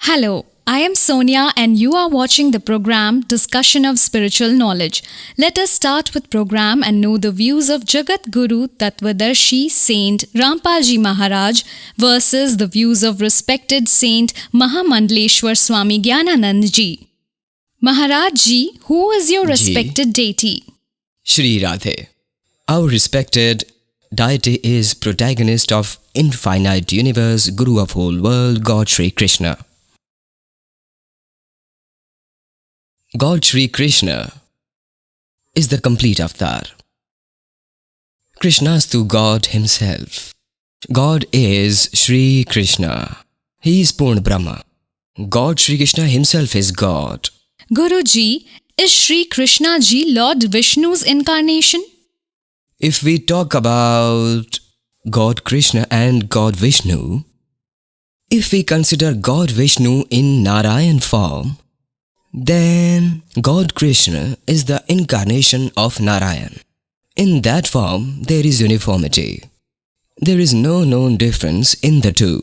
Hello, I am Sonia and you are watching the program Discussion of Spiritual Knowledge. Let us start with program and know the views of Jagat Guru Tattvadarshi Saint Rampal Ji Maharaj versus the views of respected Saint Mahamandleshwar Swami Gyananand Ji. Maharaj Ji, who is your respected deity? Shri Radhe. Our respected deity is protagonist of infinite universe, Guru of whole world, God Shri Krishna. God Shri Krishna is the complete avatar. Krishnastu God himself. God is Shri Krishna. He is Purna Brahma. God Shri Krishna himself is God. Guruji, is Shri Krishna Ji Lord Vishnu's incarnation? If we talk about God Krishna and God Vishnu, if we consider God Vishnu in Narayan form, then God Krishna is the incarnation of Narayan. In that form, there is uniformity. There is no known difference in the two.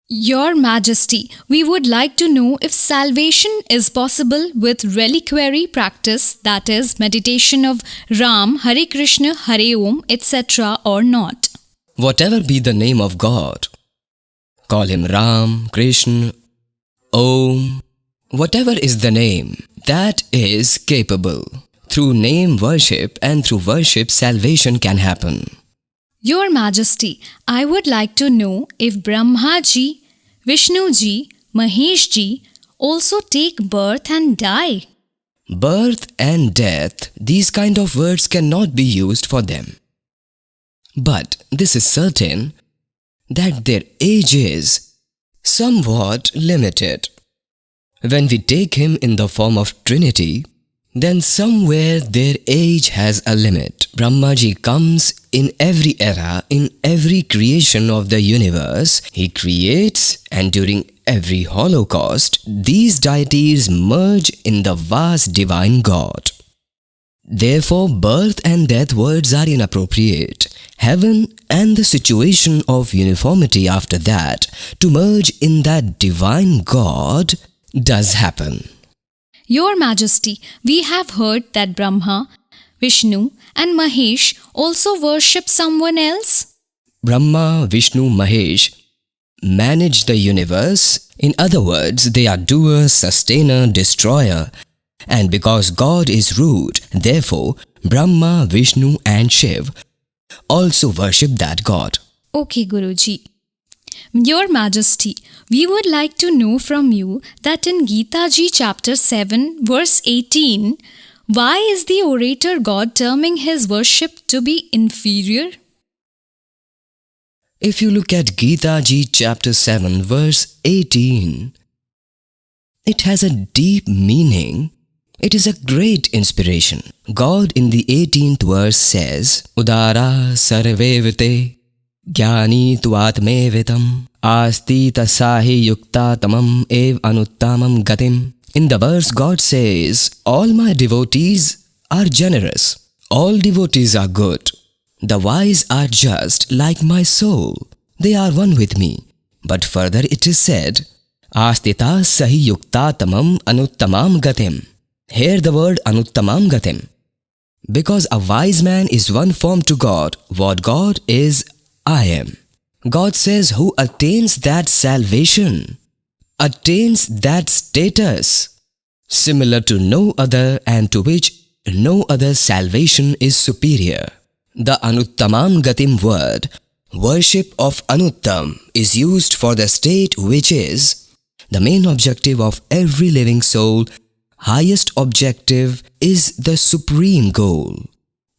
Your Majesty, we would like to know if salvation is possible with reliquary practice, that is, meditation of Ram, Hare Krishna, Hare Om, etc. or not. Whatever be the name of God, call him Ram, Krishna, Om, whatever is the name, that is capable. Through name worship and through worship, salvation can happen. Your Majesty, I would like to know if Brahma Ji, Vishnu Ji, Mahesh Ji also take birth and die. Birth and death, these kind of words cannot be used for them. But this is certain that their age is somewhat limited. When we take him in the form of Trinity, then somewhere their age has a limit. Brahmaji comes in every era, in every creation of the universe. He creates, and during every holocaust, these deities merge in the vast divine God. Therefore, birth and death words are inappropriate. Heaven and the situation of uniformity after that, to merge in that divine God, does happen. Your Majesty, we have heard that Brahma, Vishnu and Mahesh also worship someone else. Brahma, Vishnu, Mahesh manage the universe. In other words, they are doer, sustainer, destroyer. And because God is root, therefore Brahma, Vishnu and Shiv also worship that God. Okay, Guruji. Your Majesty, we would like to know from you that in Gita Ji chapter 7 verse 18, why is the orator God terming his worship to be inferior? If you look at Gita Ji chapter 7 verse 18, it has a deep meaning. It is a great inspiration. God in the 18th verse says, Udara sarvevite Jnani tuatme vitam asti tasahi yukta tamam ev anuttamam gatim. In the verse, God says, all my devotees are generous. All devotees are good. The wise are just like my soul. They are one with me. But further it is said, astita sahi yukta tamam anuttamam gatim. Here the word anuttamam gatim. Because a wise man is one form to God. What God is, I am. God says who attains that salvation, attains that status, similar to no other and to which no other salvation is superior. The Anuttamam Gatim word, worship of Anuttam, is used for the state which is the main objective of every living soul. Highest objective is the supreme goal,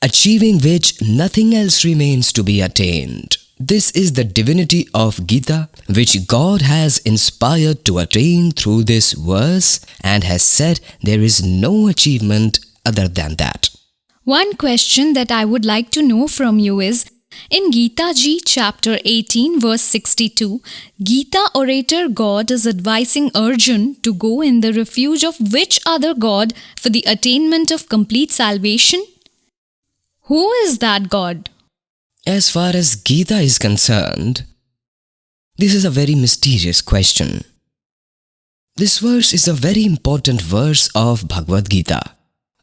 achieving which nothing else remains to be attained. This is the divinity of Gita, which God has inspired to attain through this verse and has said there is no achievement other than that. One question that I would like to know from you is, in Gita Ji chapter 18 verse 62, Gita orator God is advising Arjun to go in the refuge of which other God for the attainment of complete salvation? Who is that God? As far as Gita is concerned, this is a very mysterious question. This verse is a very important verse of Bhagavad Gita.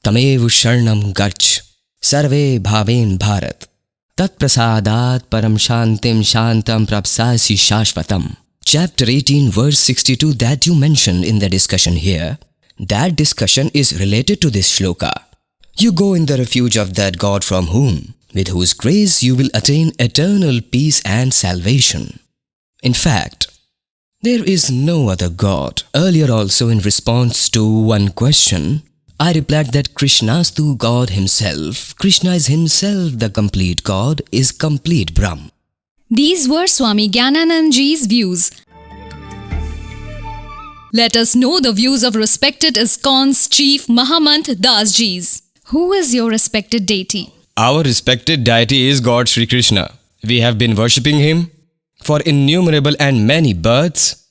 Tamev Sharnam Gach Sarve Bhaven Bharat Tat Prasadat Param Shantim Shantam Prapsasi Shashvatam. Chapter 18 verse 62 that you mentioned in the discussion here, that discussion is related to this shloka. You go in the refuge of that God from whom, with whose grace you will attain eternal peace and salvation. In fact, there is no other God. Earlier also, in response to one question, I replied that Krishnastu God himself, Krishna is himself the complete God, is complete Brahm. These were Swami Gyananand ji's views. Let us know the views of respected Iskcon's chief Mahamant Das ji's. Who is your respected deity? Our respected deity is God Sri Krishna. We have been worshipping him for innumerable and many births,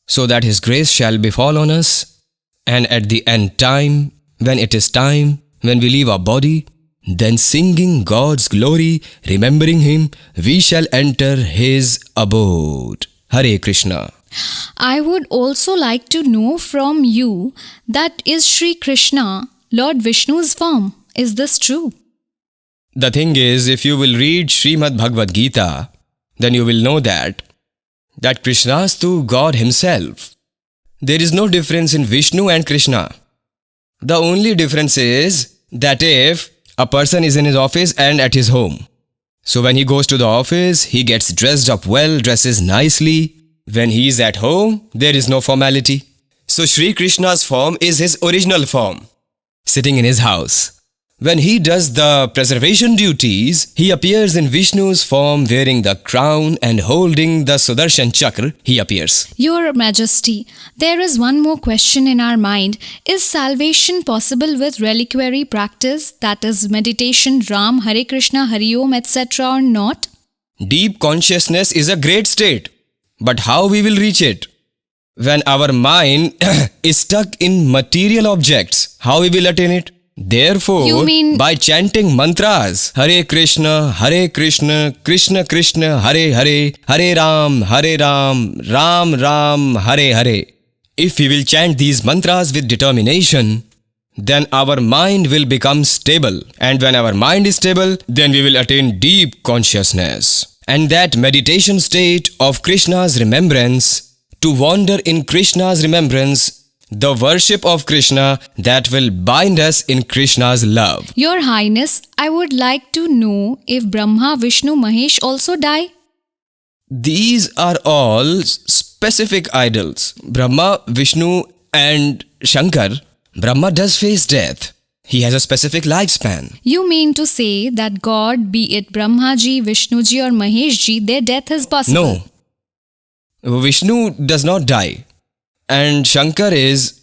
so that his grace shall befall on us, and at the end time, when it is time, when we leave our body, then singing God's glory, remembering him, we shall enter his abode. Hare Krishna. I would also like to know from you, that is Sri Krishna, Lord Vishnu's form. Is this true? The thing is, if you will read Srimad Bhagavad Gita, then you will know that Krishnastu God himself. There is no difference in Vishnu and Krishna. The only difference is that if a person is in his office and at his home, so when he goes to the office, he gets dressed up well, dresses nicely. When he is at home, there is no formality. So Sri Krishna's form is his original form, sitting in his house. When he does the preservation duties, he appears in Vishnu's form, wearing the crown and holding the Sudarshan Chakra, he appears. Your Majesty, there is one more question in our mind. Is salvation possible with reliquary practice, that is meditation, Ram, Hare Krishna, Hari Om, etc. or not? Deep consciousness is a great state, but how we will reach it? When our mind is stuck in material objects, how we will attain it? Therefore, You mean- by chanting mantras, Hare Krishna, Krishna Krishna, Hare Hare, Hare Ram, Ram Ram, Hare Hare. If we will chant these mantras with determination, then our mind will become stable. And when our mind is stable, then we will attain deep consciousness. And that meditation state of Krishna's remembrance, to wander in Krishna's remembrance, the worship of Krishna, that will bind us in Krishna's love. Your Highness, I would like to know if Brahma, Vishnu, Mahesh also die? These are all specific idols. Brahma, Vishnu and Shankar. Brahma does face death. He has a specific lifespan. You mean to say that God, be it Brahma ji, Vishnu ji or Mahesh ji, their death is possible? No. Vishnu does not die. And Shankar is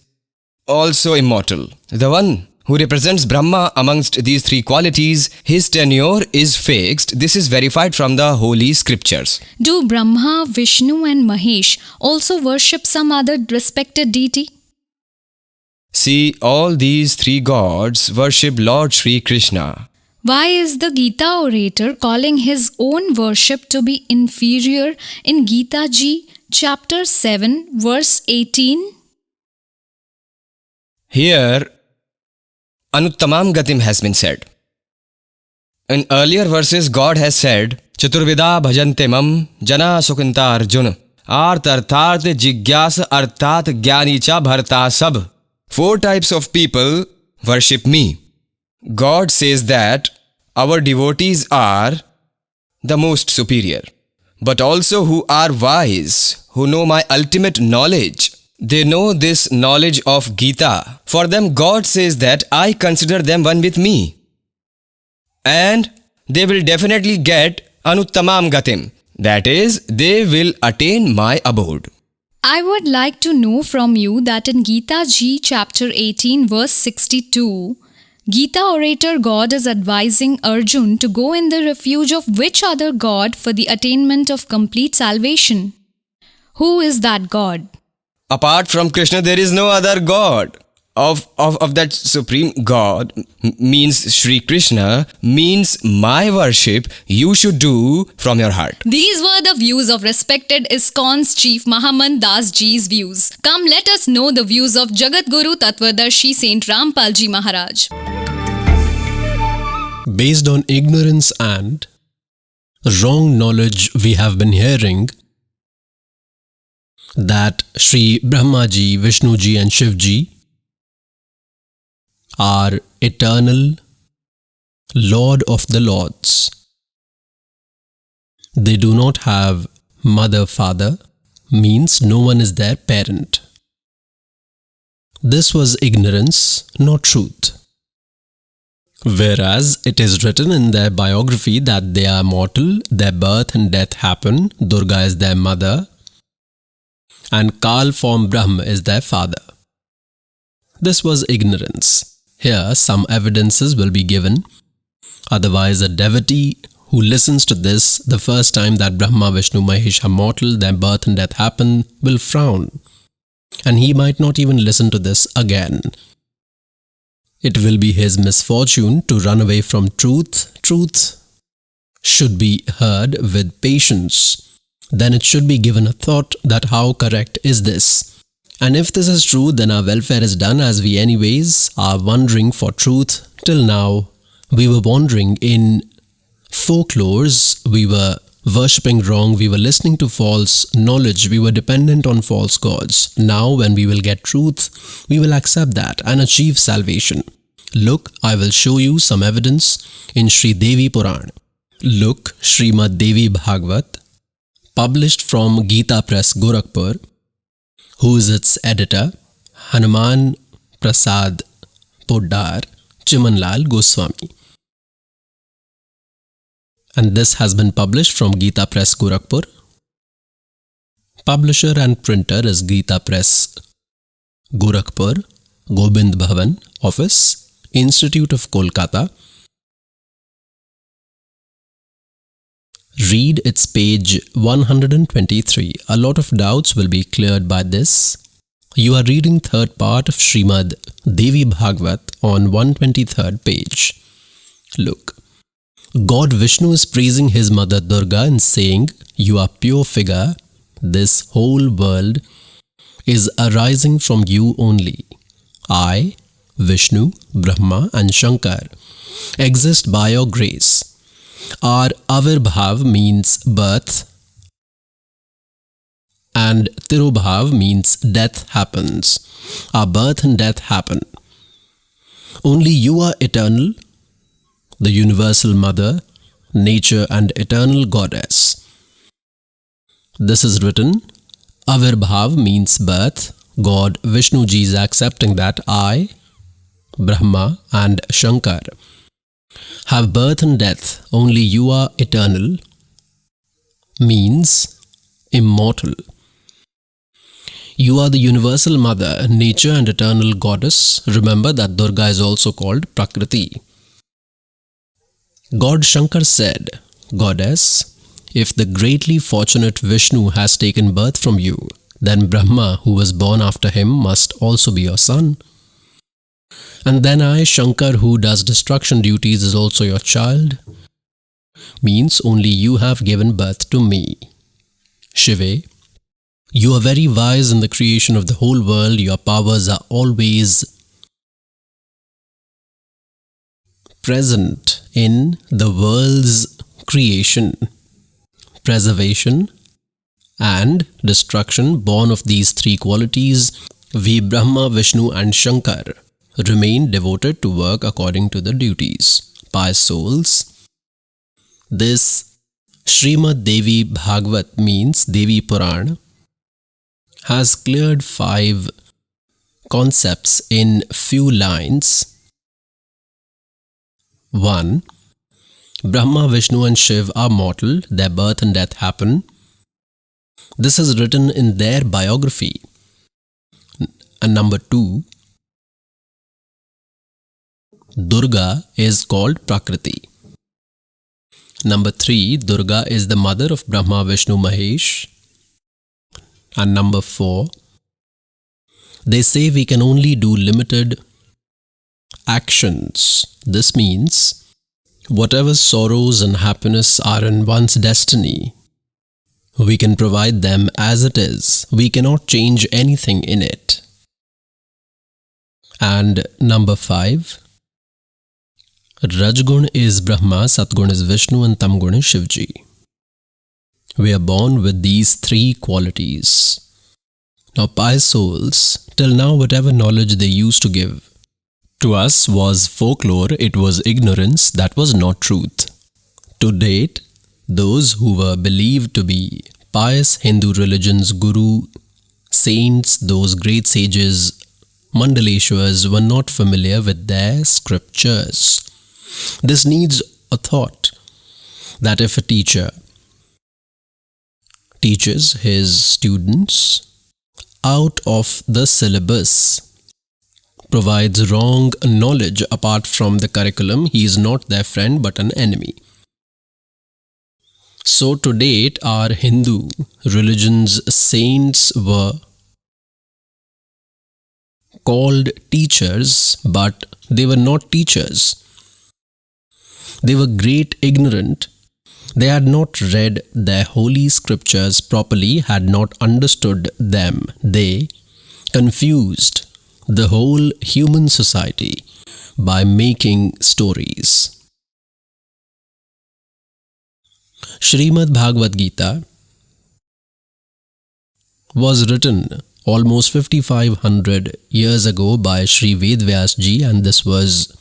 also immortal. The one who represents Brahma amongst these three qualities, his tenure is fixed. This is verified from the holy scriptures. Do Brahma, Vishnu and Mahesh also worship some other respected deity? See, all these three gods worship Lord Sri Krishna. Why is the Gita orator calling his own worship to be inferior in Gita Ji, chapter 7, verse 18? Here, Anuttamam Gatim has been said. In earlier verses, God has said, Chaturvida bhajante mam jana sukhinta arjun art arthat jigyas arthat gyani cha bharta sab. 4 types of people worship me. God says that our devotees are the most superior, but also who are wise, who know my ultimate knowledge. They know this knowledge of Gita. For them, God says that I consider them one with me. And they will definitely get Anuttamam Gatim. That is, they will attain my abode. I would like to know from you that in Gita Ji, chapter 18, verse 62, Gita orator God is advising Arjun to go in the refuge of which other God for the attainment of complete salvation? Who is that God? Apart from Krishna, there is no other God. of that supreme God means Sri Krishna, means my worship you should do from your heart. These were the views of respected Iskcon's chief Mahaman Das Ji's views. Come, let us know the views of Jagat Guru Tattvadarshi Saint Rampal Ji Maharaj. Based on ignorance and wrong knowledge, we have been hearing that Sri Brahma Ji, Vishnu Ji and Shiv Ji are eternal Lord of the Lords. They do not have mother, father, means no one is their parent. This was ignorance, not truth. Whereas it is written in their biography that they are mortal, their birth and death happen, Durga is their mother, and Kal form Brahma is their father. This was ignorance. Here some evidences will be given. Otherwise a devotee who listens to this the first time that Brahma, Vishnu, Mahesh are mortal, their birth and death happen, will frown. And he might not even listen to this again. It will be his misfortune to run away from truth. Truth should be heard with patience. Then it should be given a thought that how correct is this? And if this is true, then our welfare is done, as we anyways are wandering for truth. Till now, we were wandering in folklores, we were worshipping wrong, we were listening to false knowledge, we were dependent on false gods. Now when we will get truth, we will accept that and achieve salvation. Look, I will show you some evidence in Sri Devi Puran. Look, Srimad Devi Bhagavad, published from Gita Press, Gorakhpur. Who is its editor? Hanuman Prasad Poddar Chimanlal Goswami. And this has been published from Gita Press, Gorakhpur. Publisher and printer is Gita Press, Gorakhpur, Gobind Bhavan Office, Institute of Kolkata. Read its page 123. A lot of doubts will be cleared by this. You are reading third part of Srimad Devi Bhagavad on 123rd page. Look, God Vishnu is praising his mother Durga and saying, you are pure figure. This whole world is arising from you only. I, Vishnu, Brahma and Shankar exist by your grace. Our Avirbhav means birth and Tirobhav means death happens. Our birth and death happen. Only you are eternal, the universal mother, nature and eternal goddess. This is written. Avirbhav means birth. God Vishnu Ji is accepting that I, Brahma and Shankar have birth and death, only you are eternal, means immortal. You are the universal mother, nature and eternal goddess. Remember that Durga is also called Prakriti. God Shankar said, Goddess, if the greatly fortunate Vishnu has taken birth from you, then Brahma, who was born after him, must also be your son. And then I, Shankar, who does destruction duties, is also your child. Means only you have given birth to me. Shive, you are very wise in the creation of the whole world. Your powers are always present in the world's creation, preservation and destruction. Born of these three qualities, we Brahma, Vishnu and Shankar remain devoted to work according to the duties. Pious souls, this Srimad Devi Bhagavad means Devi Puran has cleared 5 concepts in few lines. 1. Brahma, Vishnu and Shiv are mortal, their birth and death happen. This is written in their biography. And number 2, Durga is called Prakriti. Number 3, Durga is the mother of Brahma, Vishnu, Mahesh. And number 4, They say we can only do limited actions. This means whatever sorrows and happiness are in one's destiny, we can provide them as it is. We cannot change anything in it. And number 5, Rajgun is Brahma, Satgun is Vishnu, and Tamgun is Shivji. We are born with these 3 qualities. Now, pious souls, till now whatever knowledge they used to give to us was folklore, it was ignorance, that was not truth. To date, those who were believed to be pious Hindu religion's guru, saints, those great sages, Mandaleshwars, were not familiar with their scriptures. This needs a thought that if a teacher teaches his students out of the syllabus, provides wrong knowledge apart from the curriculum, he is not their friend but an enemy. So to date, our Hindu religion's saints were called teachers, but they were not teachers. They were great ignorant. They had not read their holy scriptures properly, had not understood them. They confused the whole human society by making stories. Srimad Bhagavad Gita was written almost 5500 years ago by Sri Ved Vyas ji, and this was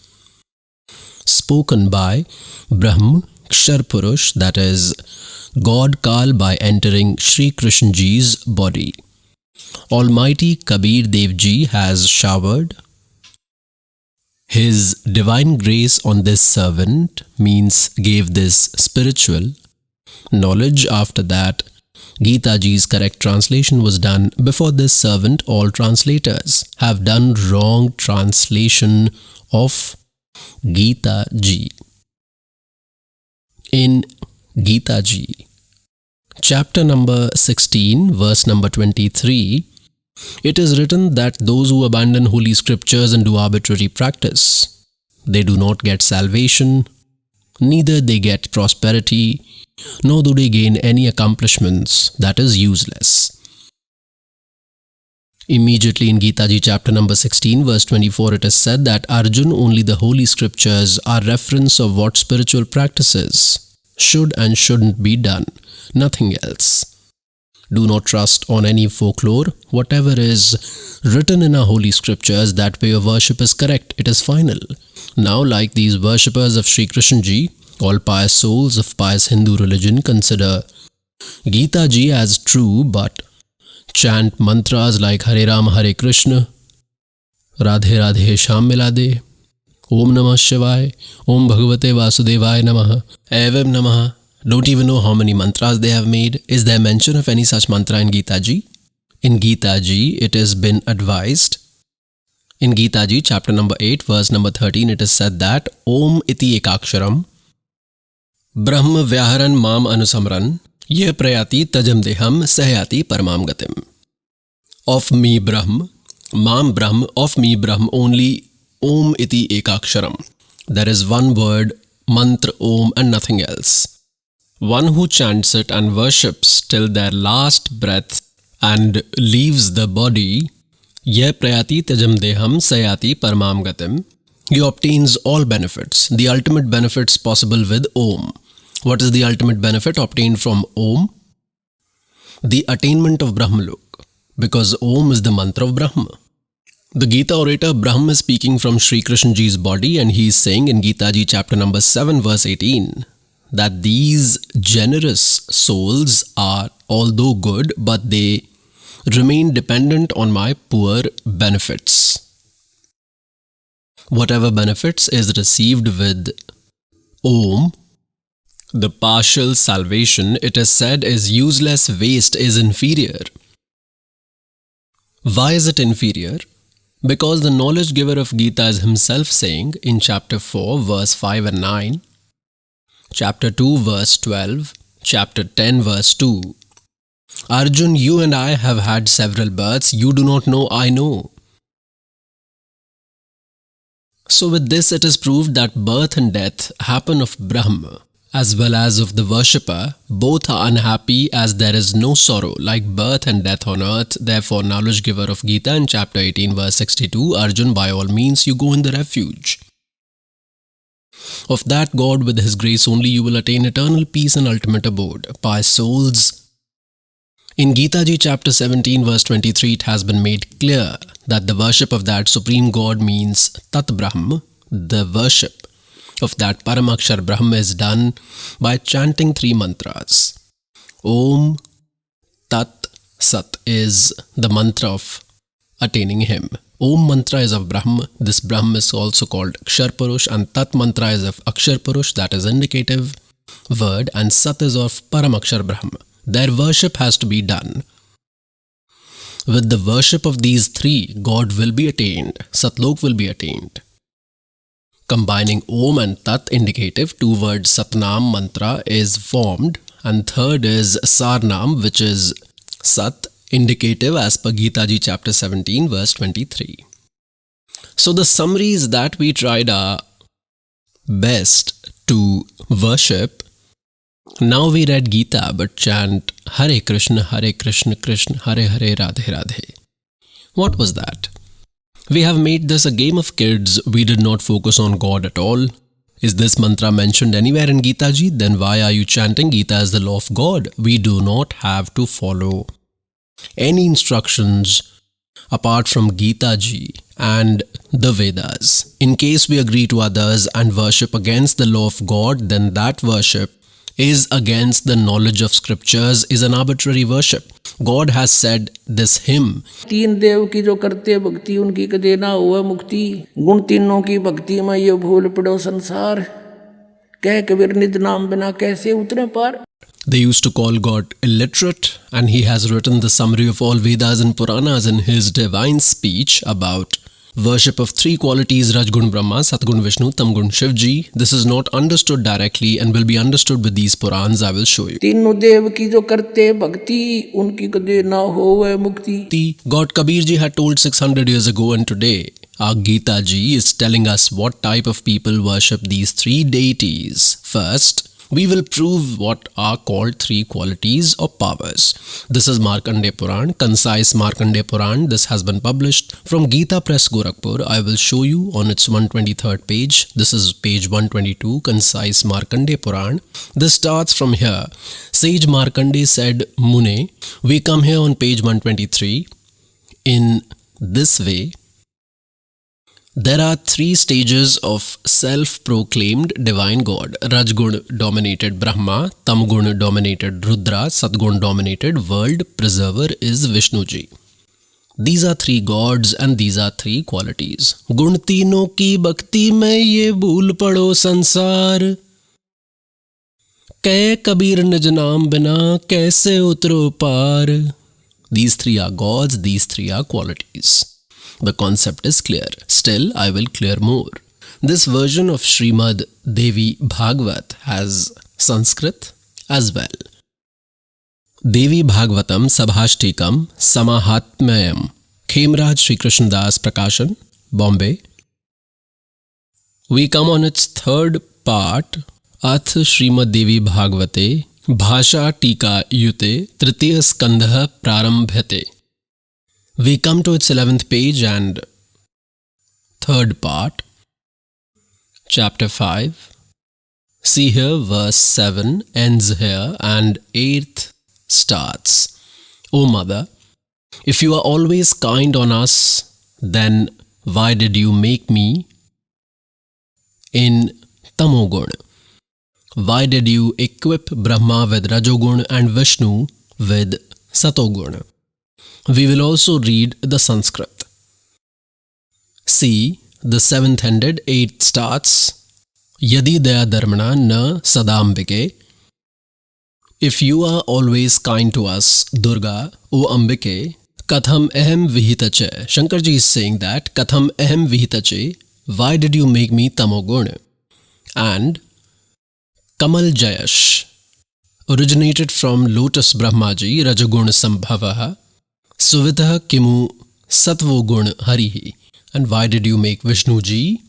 spoken by Brahm Kshar Purush, that is God Kal, by entering Sri Krishna ji's body. Almighty Kabir Dev ji has showered His divine grace on this servant, means gave this spiritual knowledge. After that, Gita ji's correct translation was done. Before this servant, all translators have done wrong translation of Gita ji. In Gita ji, chapter number 16, verse number 23, it is written that those who abandon holy scriptures and do arbitrary practice, they do not get salvation, neither they get prosperity, nor do they gain any accomplishments. That is useless. Immediately in Gita ji chapter number 16 verse 24, it is said that Arjun, only the holy scriptures are reference of what spiritual practices should and shouldn't be done, nothing else. Do not trust on any folklore. Whatever is written in our holy scriptures, that way of worship is correct. It is final. Now, like these worshippers of Sri Krishna ji, all pious souls of pious Hindu religion consider Gita ji as true, but chant mantras like Hare Rama Hare Krishna, Radhe Radhe Sham Milade, Om Namah Shivaya, Om Bhagavate Vasudevaya Namaha, Evam Namaha. Don't even know how many mantras they have made. Is there mention of any such mantra in Gita ji? In Gita ji, it has been advised. In Gita ji, chapter number 8, verse number 13, it is said that Om iti ekaksharam Brahma vyaharan mam anusamran ye prayati tajam deham sahyati paramam gatim. Of me Brahm, mam Brahm, of me Brahm, only Om iti ekaksharam. There is one word, mantra Om, and nothing else. One who chants it and worships till their last breath and leaves the body, ye prayati tajam deham sayati paramam gatim, he obtains all benefits, the ultimate benefits possible with Om. What is the ultimate benefit obtained from Om? The attainment of Brahmalok, because Om is the mantra of Brahma. The Gita orator Brahma is speaking from Sri Krishna ji's body, and he is saying in Gita ji chapter number 7 verse 18 that these generous souls are, although good, but they remain dependent on my poor benefits. Whatever benefits is received with Om, the partial salvation, it is said, is useless, waste, is inferior. Why is it inferior? Because the knowledge giver of Gita is himself saying in chapter 4 verse 5 and 9, chapter 2 verse 12, chapter 10 verse 2, Arjun, you and I have had several births. You do not know, I know. So with this it is proved that birth and death happen of Brahma as well as of the worshipper. Both are unhappy as there is no sorrow like birth and death on earth. Therefore, knowledge giver of Gita in chapter 18 verse 62, Arjun, by all means you go in the refuge of that God. With his grace only you will attain eternal peace and ultimate abode. Pious souls, in Gita Ji chapter 17 verse 23 it has been made clear that the worship of that supreme God means Tat Brahm. The worship of that Paramakshar Brahm is done by chanting 3 mantras. Om, Tat, Sat is the mantra of attaining him. Om mantra is of Brahm. This Brahm is also called Akshar Purush, and Tat mantra is of Akshar Purush, that is indicative word, and Sat is of Paramakshar Brahm. Their worship has to be done. With the worship of these 3, God will be attained, Satlok will be attained. Combining Om and Tat indicative, 2 words Satnam mantra is formed, and third is Sarnam, which is Sat indicative as per Gita Ji chapter 17 verse 23. So the summary is that we tried our best to worship. Now we read Gita but chant Hare Krishna, Krishna Hare Hare, Radhe Radhe. What was that? We have made this a game of kids. We did not focus on God at all. Is this mantra mentioned anywhere in Gita Ji? Then why are you chanting Gita as the law of God? We do not have to follow any instructions apart from Gita Ji and the Vedas. In case we agree to others and worship against the law of God, then that worship is against the knowledge of scriptures, is an arbitrary worship. God has said this hymn, 3 देव की जो करते भक्ति उनकी कदे ना हुआ मुक्ति, गुण तीनों की भक्ति में ये भूल पड़ो संसार, कह कबीर निज नाम बिना कैसे उतरे पार. They used to call God illiterate, and he has written the summary of all Vedas and Puranas in his divine speech about worship of 3 qualities, Rajgun Brahma, Satgun Vishnu, Tamgun Shivji. This is not understood directly and will be understood with these Purans I will show you. तीनों देव की जो करते भक्ति उनकी कदे ना होवे मुक्ति. God Kabir Ji had told 600 years ago, and today our Gita Ji is telling us what type of people worship these 3 deities. First, we will prove what are called 3 qualities or powers. This is Markandeya Puran, concise Markandeya Puran. This has been published from Gita Press, Gorakhpur. I will show you on its 123rd page. This is page 122, concise Markandeya Puran. This starts from here. Sage Markandeya said, Mune, we come here on page 123. In this way, there are 3 stages of self-proclaimed divine God. Rajgun dominated Brahma, Tamgun dominated Rudra, Satgun dominated world preserver is Vishnuji. These are 3 gods and these are 3 qualities. Gun तीनों की भक्ति में ये भूल पड़ो संसार, कह कबीर निज नाम बिना कैसे उतरो पार. These 3 are gods, these 3 are qualities. The concept is clear. Still, I will clear more. This version of Srimad Devi Bhagvat has Sanskrit as well. Devi Bhagavatam Sabhashtikam Samahatmayam, Khemraj Sri Krishnadas Prakashan, Bombay. We come on its 3rd part, Ath Srimad Devi Bhagavate, Bhasha Tika Yute, Tritiya Skandha Prarambhyate. We come to its 11th page and 3rd part, chapter 5. See here, verse 7 ends here and 8th starts. O Mother, if you are always kind on us, then why did you make me in Tamogun? Why did you equip Brahma with Rajogun and Vishnu with Satogun? We will also read the Sanskrit. See, the 7th ended, 8th starts. Yadi daya dharmana na sadambike. If you are always kind to us, Durga, O Ambike, katham ahem vihitache. Shankarji is saying that, katham ahem vihitache, why did you make me tamogun? And Kamal Jayash, originated from Lotus Brahmaji, Rajagun Sambhavaha, Suvitah Kimu Satvogun Harihi. And why did you make Vishnuji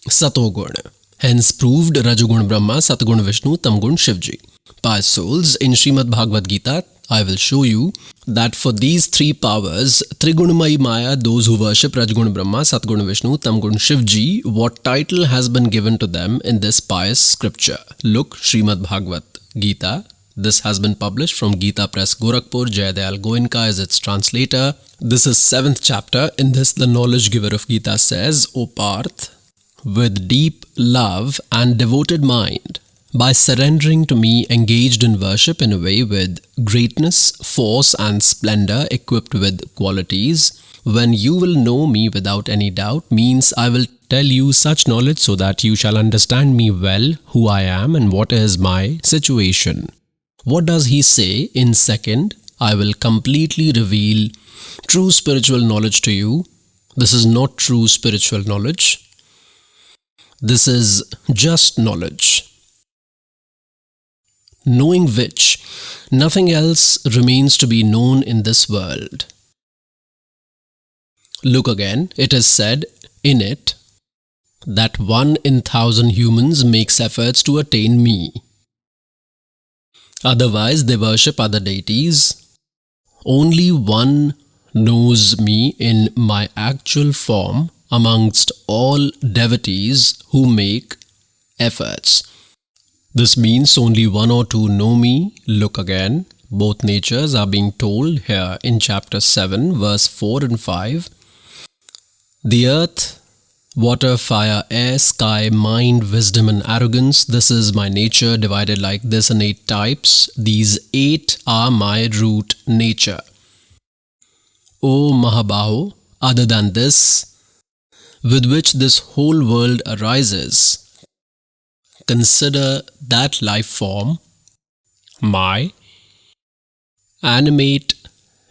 Satogun? Hence proved Rajagun Brahma, Satgun Vishnu, Tamgun Shivji. Pious souls, in Srimad Bhagavad Gita, I will show you that for these three powers, Trigunamayi Maya, those who worship Rajgun Brahma, Satgun Vishnu, Tamgun Shivji, what title has been given to them in this pious scripture. Look, Srimad Bhagavad Gita. This has been published from Gita Press, Gorakhpur. Jayadayal Goenka is its translator. This is 7th chapter. In this, the knowledge giver of Gita says, O Parth, with deep love and devoted mind, by surrendering to me, engaged in worship in a way with greatness, force and splendor, equipped with qualities, when you will know me without any doubt, means I will tell you such knowledge so that you shall understand me well, who I am and what is my situation. What does he say in second? I will completely reveal true spiritual knowledge to you. This is not true spiritual knowledge. This is just knowledge, knowing which nothing else remains to be known in this world. Look again, it is said in it that 1 in 1,000 humans makes efforts to attain me. Otherwise, they worship other deities. Only one knows me in my actual form amongst all devotees who make efforts. This means only 1 or 2 know me. Look again. Both natures are being told here in chapter 7, verse 4 and 5. The earth, water, fire, air, sky, mind, wisdom and arrogance. This is my nature divided like this in 8 types. These 8 are my root nature. O Mahabaho, other than this, with which this whole world arises, consider that life form, my animate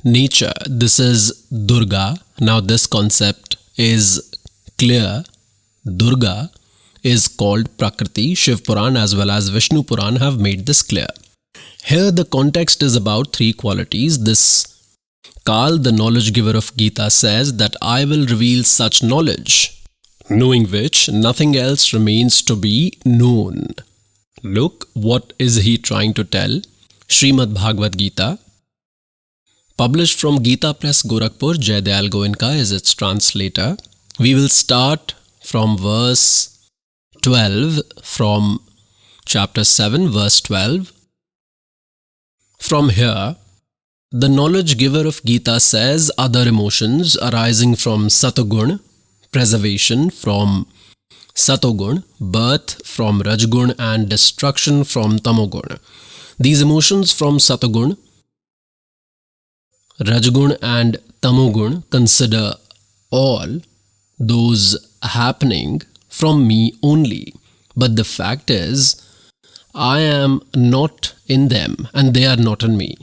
nature. This is Durga. Now this concept is clear. Durga is called Prakriti. Shiv Puran as well as Vishnu Puran have made this clear. Here the context is about 3 qualities. This Kal, the knowledge giver of Gita, says that I will reveal such knowledge, knowing which nothing else remains to be known. Look, what is he trying to tell? Srimad Bhagavad Gita, published from Gita Press, Gorakhpur. Jayadayal Goenka is its translator. We will start from verse 12, from chapter 7, verse 12. From here, the knowledge giver of Gita says other emotions arising from Satogun, preservation from Satogun, birth from Rajgun and destruction from Tamogun. These emotions from Satogun, Rajgun and Tamogun consider all those happening from me only. But the fact is, I am not in them and they are not in me.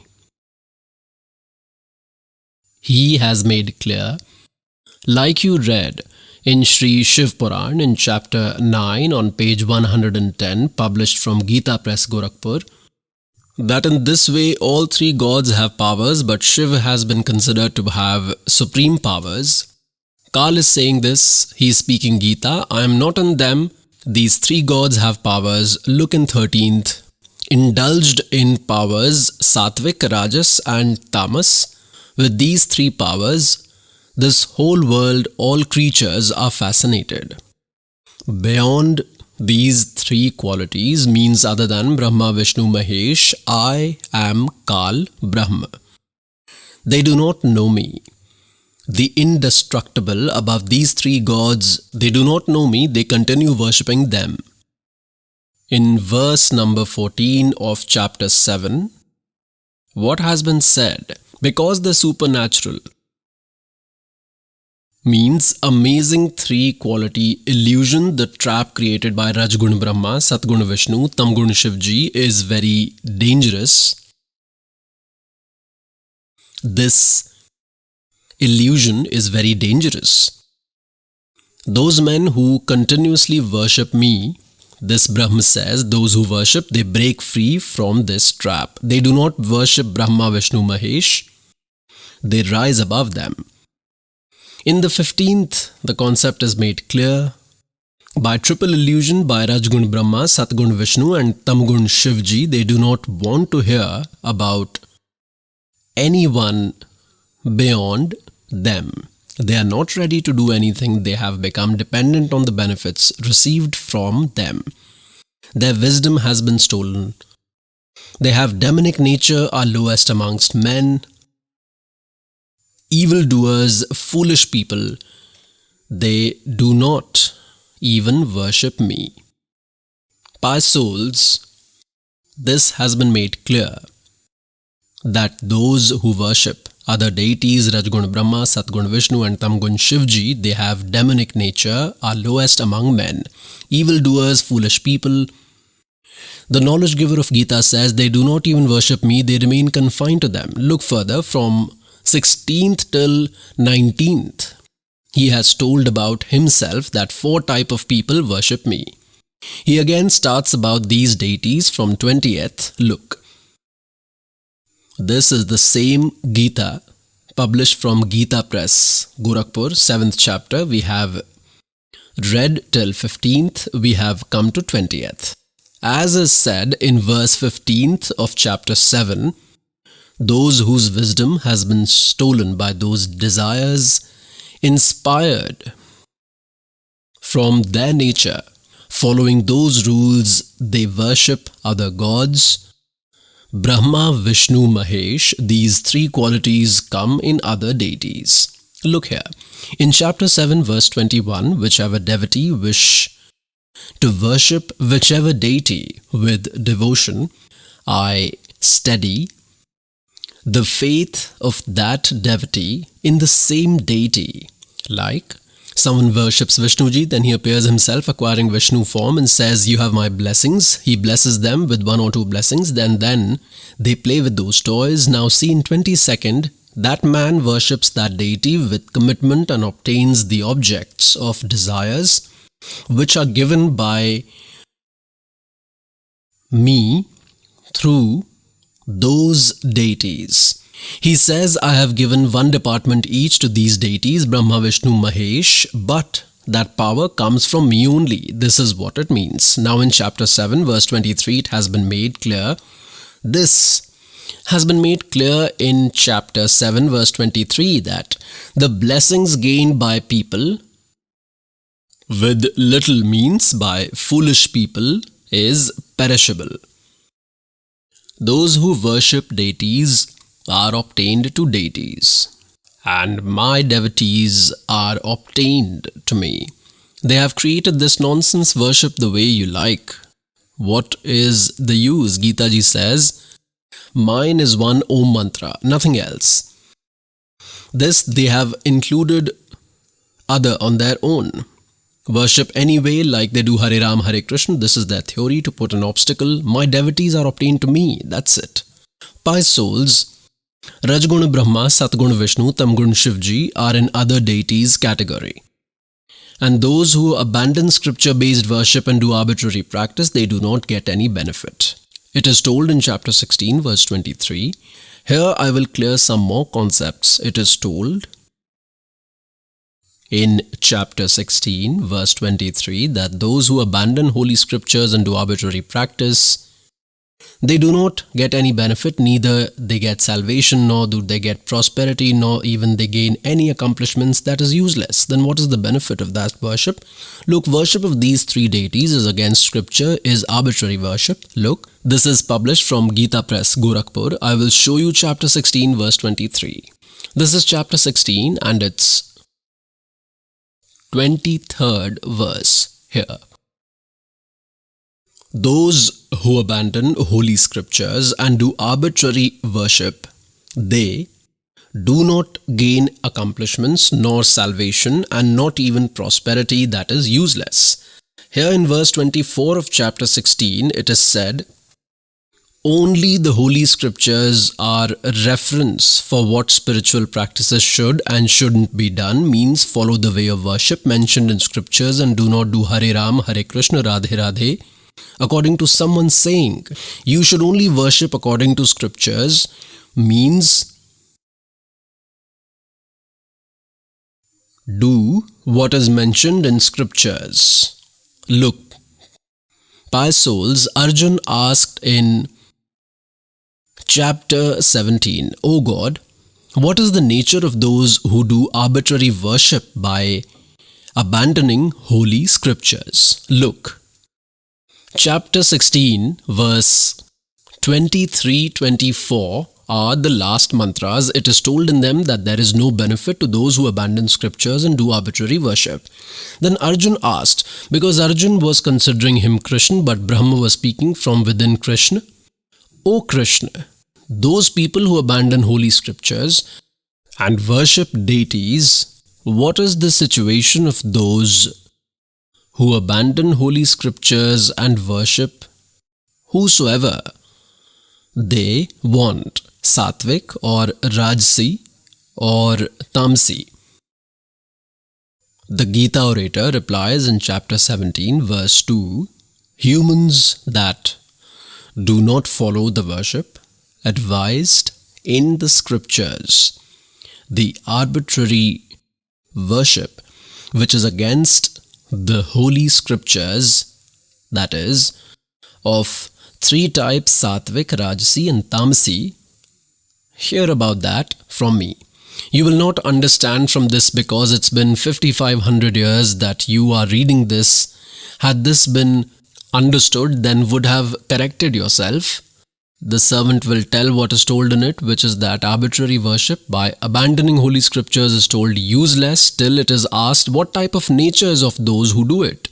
He has made clear, like you read in Sri Shiv Puran in chapter 9 on page 110, published from Gita Press, Gorakhpur, that in this way all 3 gods have powers, but Shiv has been considered to have supreme powers. Kal is saying this, he is speaking Gita, I am not in them, these 3 gods have powers. Look in 13th, indulged in powers, Satvik, Rajas and Tamas. With these 3 powers, this whole world, all creatures are fascinated. Beyond these 3 qualities means other than Brahma, Vishnu, Mahesh, I am Kal, Brahma. They do not know me. The indestructible above these 3 gods, they do not know me, they continue worshipping them. In verse number 14 of chapter 7, what has been said? Because the supernatural means amazing 3 quality illusion, the trap created by Rajgun Brahma, Satgun Vishnu, Tamgun Shivji is very dangerous. This illusion is very dangerous. Those men who continuously worship me, This Brahma says those who worship, they break free from this trap. They do not worship Brahma, Vishnu, Mahesh. They rise above them. In the 15th, the concept is made clear. By triple illusion, by Rajgun Brahma, Satgun Vishnu and Tamgun Shivji, they do not want to hear about anyone beyond them. They are not ready to do anything. They have become dependent on the benefits received from them. Their wisdom has been stolen. They have demonic nature, are lowest amongst men. Evildoers, foolish people, they do not even worship me. Pious souls, this has been made clear that those who worship other deities, Rajgun Brahma, Satgun Vishnu and Tamgun Shivji, they have demonic nature, are lowest among men. Evildoers, foolish people. The knowledge giver of Gita says they do not even worship me, they remain confined to them. Look further from 16th till 19th. He has told about himself that 4 types of people worship me. He again starts about these deities from 20th. Look. This is the same Gita published from Gita Press, Gorakhpur, 7th chapter. We have read till 15th. We have come to 20th. As is said in verse 15th of chapter 7, those whose wisdom has been stolen by those desires inspired from their nature, following those rules, they worship other gods. Brahma, Vishnu, Mahesh, these 3 qualities come in other deities. Look here. In chapter 7, verse 21, whichever devotee wish to worship whichever deity with devotion, I steady the faith of that devotee in the same deity. Like, someone worships Vishnuji, then he appears himself acquiring Vishnu form and says, you have my blessings. He blesses them with 1 or 2 blessings. Then they play with those toys. Now see in 22nd, that man worships that deity with commitment and obtains the objects of desires which are given by me through those deities. He says, I have given 1 department each to these deities, Brahma, Vishnu, Mahesh, but that power comes from me only. This is what it means. Now in chapter 7, verse 23, it has been made clear. This has been made clear in chapter 7, verse 23, that the blessings gained by people with little means, by foolish people, is perishable. Those who worship deities are obtained to deities, and my devotees are obtained to me. They have created this nonsense, worship the way you like. What is the use? Gita ji says, mine is one Om mantra, nothing else. This they have included other on their own. Worship anyway like they do Hare Ram, Hare Krishna. This is their theory to put an obstacle. My devotees are obtained to me. That's it. Pious souls, Rajguna Brahma, Satguna Vishnu, Tamguna Shivji are in other deities category. And those who abandon scripture-based worship and do arbitrary practice, they do not get any benefit. It is told in chapter 16, verse 23. Here I will clear some more concepts. It is told in chapter 16, verse 23, that those who abandon holy scriptures and do arbitrary practice, they do not get any benefit, neither they get salvation, nor do they get prosperity, nor even they gain any accomplishments. That is useless. Then what is the benefit of that worship? Look, worship of these 3 deities is against scripture, is arbitrary worship. Look, this is published from Gita Press, Gorakhpur. I will show you chapter 16, verse 23. This is chapter 16 and it's 23rd verse here. Those who abandon holy scriptures and do arbitrary worship, they do not gain accomplishments nor salvation and not even prosperity. That is useless. Here in verse 24 of chapter 16, it is said, only the holy scriptures are a reference for what spiritual practices should and shouldn't be done, means follow the way of worship mentioned in scriptures and do not do Hare Ram, Hare Krishna, Radhe Radhe according to someone saying. You should only worship according to scriptures means do what is mentioned in scriptures. Look, pious souls, Arjun asked in chapter 17, O God, what is the nature of those who do arbitrary worship by abandoning holy scriptures? Look, chapter 16, verse 23-24 are the last mantras. It is told in them that there is no benefit to those who abandon scriptures and do arbitrary worship. Then Arjun asked, because Arjun was considering him Krishna, but Brahma was speaking from within Krishna, O Krishna, those people who abandon holy scriptures and worship deities, what is the situation of those who abandon holy scriptures and worship whosoever they want, Satvik or Rajsi or Tamsi? The Gita orator replies in chapter 17, verse 2, humans that do not follow the worship advised in the scriptures, the arbitrary worship which is against the holy scriptures, that is, of three types, Satvik, Rajasi and Tamasi, hear about that from me. You will not understand from this because it's been 5500 years that you are reading this. Had this been understood, then would have corrected yourself. The servant will tell what is told in it, which is that arbitrary worship by abandoning holy scriptures is told useless, till it is asked what type of nature is of those who do it.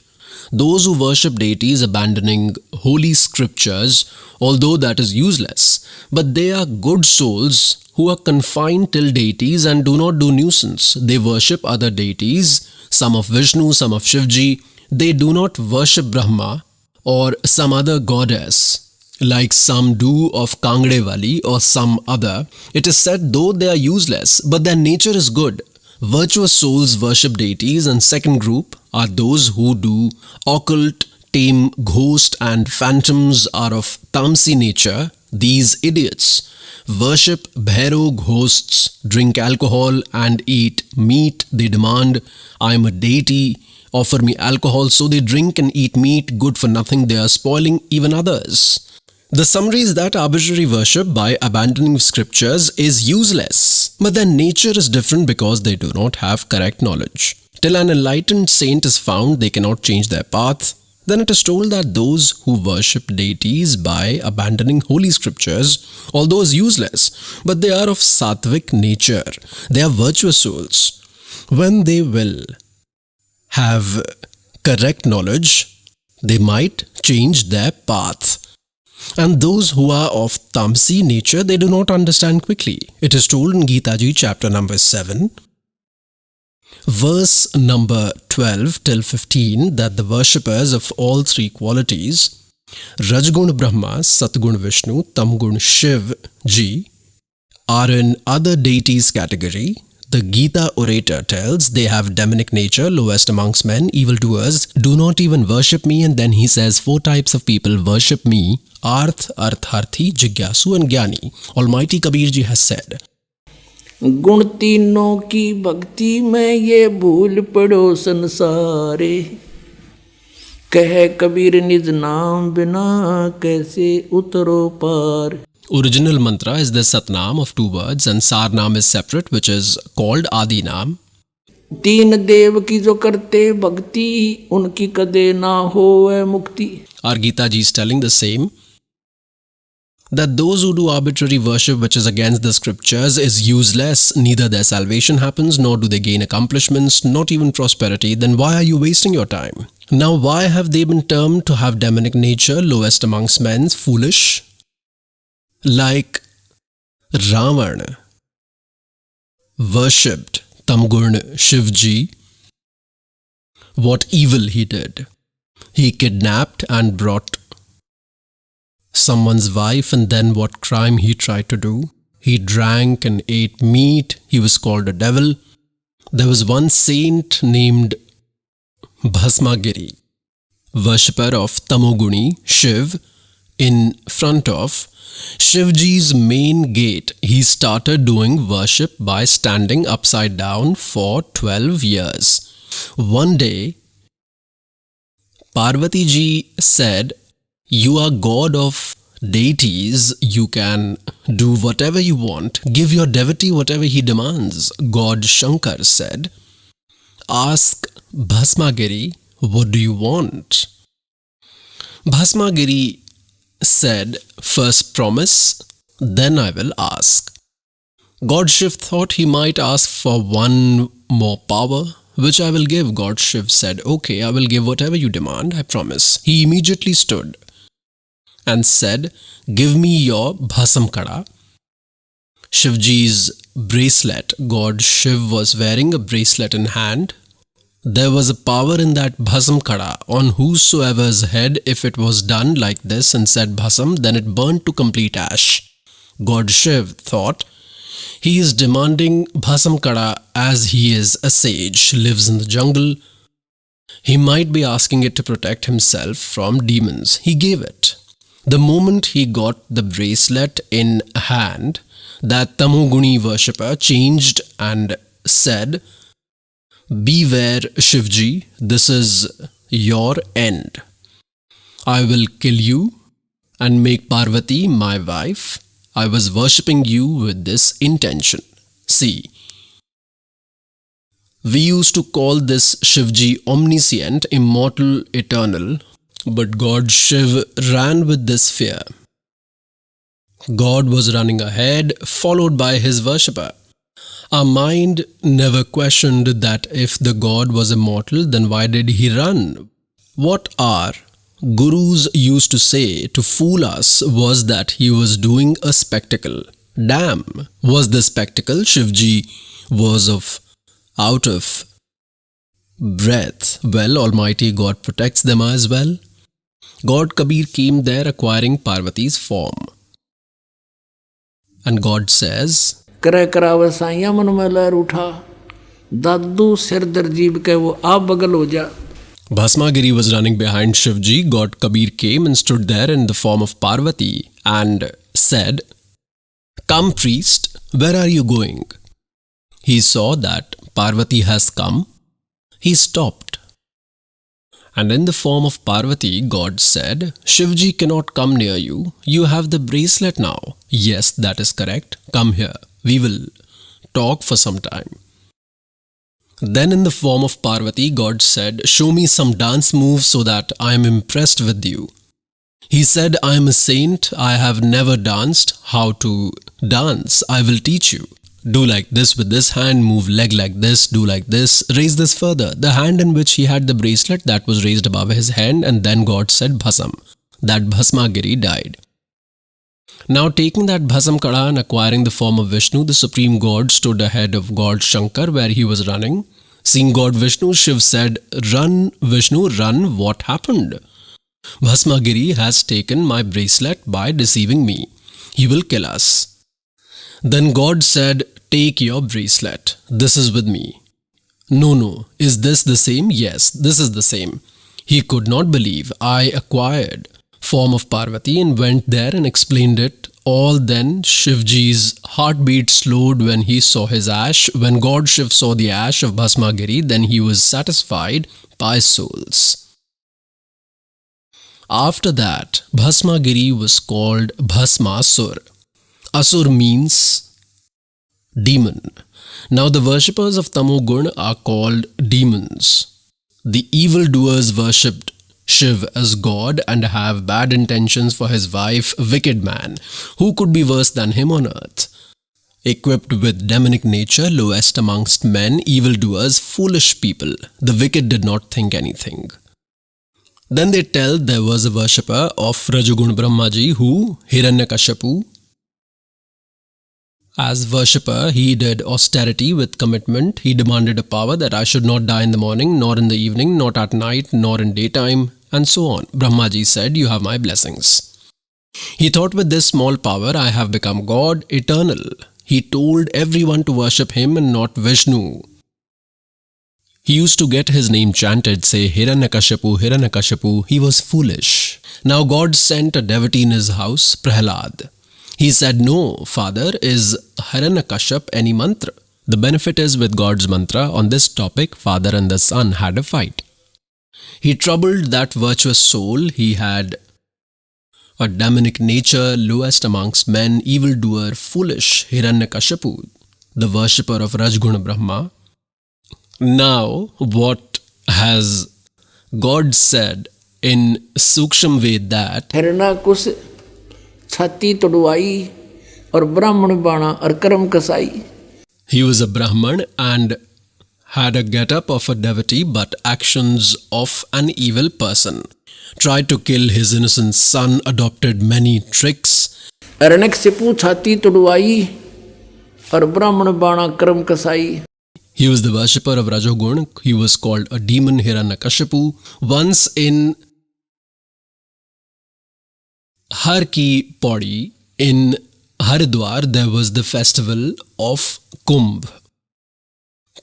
Those who worship deities abandoning holy scriptures, although that is useless, but they are good souls who are confined till deities and do not do nuisance. They worship other deities, some of Vishnu, some of Shivji. They do not worship Brahma or some other goddess, like some do of Kangdewali or some other. It is said though they are useless, but their nature is good. Virtuous souls worship deities, and second group are those who do occult, tame ghost and phantoms are of Tamsi nature. These idiots worship Bhairo ghosts, drink alcohol and eat meat. They demand, I am a deity, offer me alcohol. So they drink and eat meat, good for nothing. They are spoiling even others. The summary is that arbitrary worship by abandoning scriptures is useless, but their nature is different because they do not have correct knowledge. Till an enlightened saint is found, they cannot change their path. Then it is told that those who worship deities by abandoning holy scriptures, although is useless, but they are of sattvic nature. They are virtuous souls. When they will have correct knowledge, they might change their path. And those who are of Tamsi nature, they do not understand quickly. It is told in Gita Ji, chapter number 7, verse number 12 till 15, that the worshippers of all three qualities, Rajgun Brahma, Satgun Vishnu, Tamgun Shiv Ji, are in other deities category. The Gita orator tells they have demonic nature, lowest amongst men, evildoers, do not even worship me. And then he says 4 types of people worship me: Arth, Artharthi, Jigyasu and Gyani. Almighty Kabir Ji has said, गुण तीनों की भक्ति में ये भूल पड़ो संसारे, कह कबीर निज नाम बिना कैसे उतरो पार. Original mantra is the Satnam of 2 words and Sarnam is separate, which is called Adinam. तीन देव की जो करते भक्ति, उनकी कदे ना होवे मुक्ति. Our Gita Ji is telling the same, that those who do arbitrary worship which is against the scriptures is useless. Neither their salvation happens, nor do they gain accomplishments, not even prosperity. Then why are you wasting your time? Now why have they been termed to have demonic nature, lowest amongst men, foolish? Like Ravana worshipped Tamgun Shivji, what evil he did? He kidnapped and brought someone's wife, and then what crime he tried to do. He drank and ate meat. He was called a devil. There was one saint named Bhasmagiri, worshipper of Tamoguni, Shiv, in front of Shivji's main gate. He started doing worship by standing upside down for 12 years. One day, Parvati ji said, "You are god of deities, you can do whatever you want. Give your devotee whatever he demands." God Shankar said, "Ask Bhasmagiri, what do you want?" Bhasmagiri said, "First promise, then I will ask." God Shiv thought he might ask for one more power, which I will give. God Shiv said, "Okay, I will give whatever you demand, I promise." He immediately stood and said, "Give me your Bhasam Kada." Shivji's bracelet. God Shiv was wearing a bracelet in hand. There was a power in that Bhasam Kada. On whosoever's head, if it was done like this and said Bhasam, then it burnt to complete ash. God Shiv thought, he is demanding Bhasam Kada as he is a sage, lives in the jungle. He might be asking it to protect himself from demons. He gave it. The moment he got the bracelet in hand, that Tamoguni worshipper changed and said, "Beware, Shivji, this is your end. I will kill you and make Parvati my wife. I was worshipping you with this intention." See, we used to call this Shivji omniscient, immortal, eternal, but God Shiv ran with this fear. God was running ahead, followed by his worshipper. Our mind never questioned that if the God was immortal, then why did he run? What our gurus used to say to fool us was that he was doing a spectacle. Damn, was the spectacle? Shivji was out of breath. Well, Almighty God protects them as well. God Kabir came there acquiring Parvati's form. And God says, करे करावे साइया मन में लहर उठा, दादू सिर दर्जीब के वो आप बगल हो जा. Bhasmagiri was running behind Shivji. God Kabir came and stood there in the form of Parvati and said, "Come, priest, where are you going?" He saw that Parvati has come. He stopped. And in the form of Parvati, God said, "Shivji cannot come near you. You have the bracelet now." "Yes, that is correct. Come here. We will talk for some time." Then in the form of Parvati, God said, "Show me some dance moves so that I am impressed with you." He said, "I am a saint. I have never danced. How to dance? I will teach you. Do like this with this hand, move leg like this, do like this, raise this further." The hand in which he had the bracelet, that was raised above his hand, and then God said Bhasam. That Bhasmagiri died. Now taking that Bhasam Kada and acquiring the form of Vishnu, the supreme God stood ahead of God Shankar where he was running. Seeing God Vishnu, Shiv said, "Run, Vishnu, run, what happened?" "Bhasmagiri has taken my bracelet by deceiving me. He will kill us." Then God said, "Take your bracelet. This is with me." No. Is this the same? Yes, this is the same. He could not believe. I acquired form of Parvati and went there and explained it all. Then Shivji's heartbeat slowed when he saw his ash. When God Shiv saw the ash of Bhasmagiri, then he was satisfied by souls. After that, Bhasmagiri was called Bhasmasur. Asur means demon. Now the worshippers of Tamogun are called demons. The evildoers worshipped Shiv as God and have bad intentions for his wife, wicked man. Who could be worse than him on earth? Equipped with demonic nature, lowest amongst men, evildoers, foolish people. The wicked did not think anything. Then they tell there was a worshipper of Rajagun Brahmaji who, Hiranyakashipu, as worshipper, he did austerity with commitment. He demanded a power that I should not die in the morning, nor in the evening, not at night, nor in daytime, and so on. Brahmaji said, "You have my blessings." He thought, with this small power I have become God eternal. He told everyone to worship him and not Vishnu. He used to get his name chanted, say Hiranyakashipu, Hiranyakashipu. He was foolish. Now God sent a devotee in his house, Prahlad. He said, no, father, is Hiranyakaship any mantra? The benefit is, with God's mantra, on this topic, father and the son had a fight. He troubled that virtuous soul. He had a demonic nature, lowest amongst men, evildoer, foolish, Hiranyakashipu, the worshipper of Rajguna Brahma. Now, what has God said in Suksham Ved that हिरण्यकुश छाती तुड़वाई और ब्राह्मण बाणा और कर्म कसाई. he was a Brahman and had a get-up of a devotee but actions of an evil person. Tried to kill his innocent son, adopted many tricks. Hiranyakashipu छाती तुड़वाई और ब्राह्मण बाणा कर्म कसाई. He was the worshipper of Rajogun. He was called a demon, Hiranyakashipu. Once in Har Ki Pauri, in Haridwar, there was the festival of Kumbh.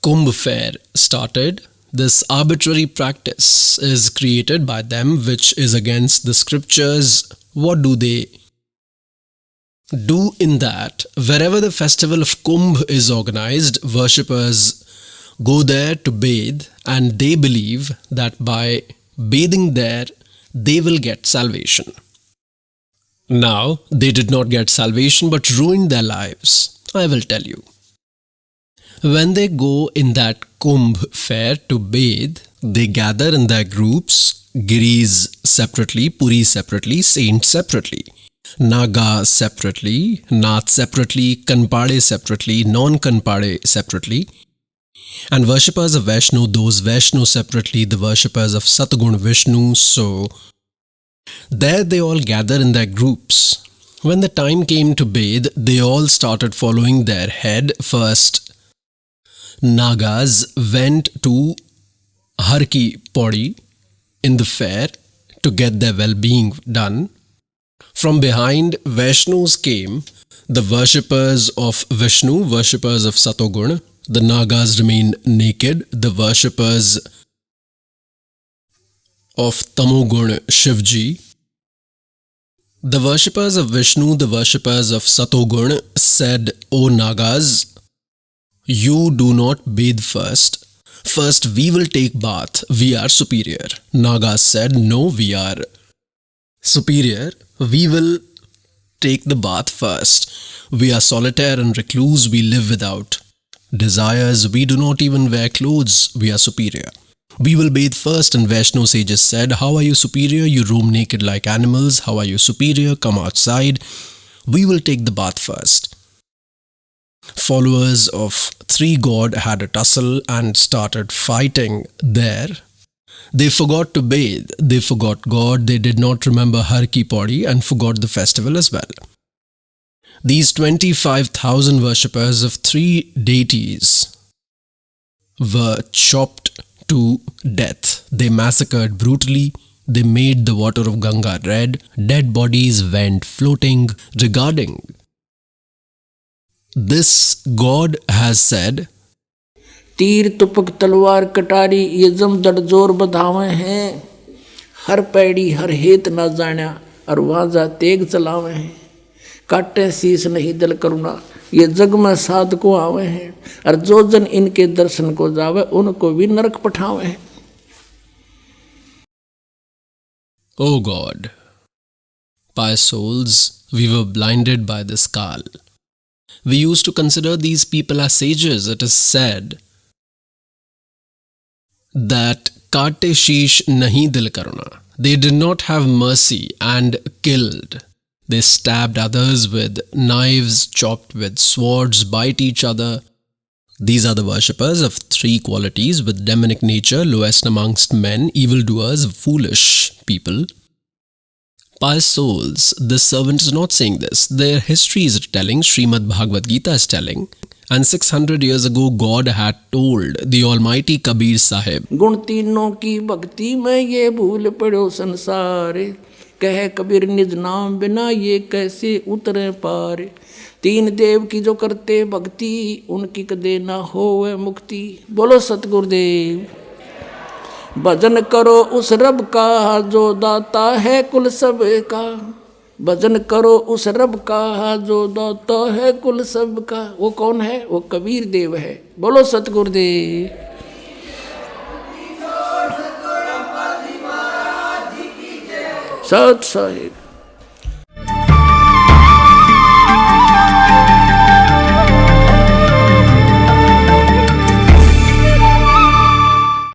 Kumbh fair started. This arbitrary practice is created by them which is against the scriptures. What do they do in that? Wherever the festival of Kumbh is organized, worshippers go there to bathe, and they believe that by bathing there, they will get salvation. Now, they did not get salvation but ruined their lives. I will tell you. When they go in that Kumbh fair to bathe, they gather in their groups, Giris separately, Puri separately, Saints separately, Naga separately, Nath separately, Kanpade separately, non-Kanpade separately, and worshippers of Vaishnu, those Vaishnu separately, the worshippers of Satgun Vishnu. So there they all gather in their groups. When the time came to bathe, they all started following their head. First, Nagas went to Har Ki Pauri in the fair to get their well-being done. From behind, Vaishnus came, the worshippers of Vishnu, worshippers of Satogun. The Nagas remained naked. The worshippers of Tamogun, Shivji. The worshippers of Vishnu, the worshippers of Satogun said, O Nagas, you do not bathe first. First we will take bath. We are superior. Nagas said, no, we are superior. We will take the bath first. We are solitaire and recluse. We live without desires. We do not even wear clothes. We are superior. We will bathe first. And Vaishno sages said, how are you superior? You roam naked like animals. How are you superior? Come outside. We will take the bath first. Followers of three god had a tussle and started fighting there. They forgot to bathe. They forgot God. They did not remember Har Ki Pauri and forgot the festival as well. These 25,000 worshippers of three deities were chopped to death. They massacred brutally. They made the water of Ganga red. Dead bodies went floating. Regarding this, God has said, तीर तुपक तलवार कटारी ये जमदड़ जोर बधावे हैं. हर पैड़ी हर हेत न जाना और वाजा तेग चलावे हैं. काटे शीस नहीं दल करुणा ये जग में साध को आवे हैं. और जो जन इनके दर्शन को जावे उनको भी नरक पठावे हैं. O God, pious souls, we were blinded by this Kal. We used to consider these people as sages. It is said that Kate Sheesh Nahi Dil Karuna. They did not have mercy and killed. They stabbed others with knives, chopped with swords, bite each other. These are the worshippers of three qualities with demonic nature, lowest amongst men, evildoers, foolish people. Pious souls, this servant is not saying this. Their history is telling, Srimad Bhagavad Gita is telling. And 600 years ago, God had told the Almighty Kabir Sahib, गुण तीनों की भक्ति में ये भूल पड़ो संसार. कहे कबीर निज नाम बिना ये कैसे उतरे पार। तीन देव की जो करते भक्ति उनकी कदे ना होवे मुक्ति। बोलो सतगुरुदेव। भजन करो उस रब का जो दाता है कुल सब का। भजन करो उस रब का जो दाता है कुल सब का। वो कौन है? वो कबीर देव है। बोलो सतगुरुदेव। सत साहिब।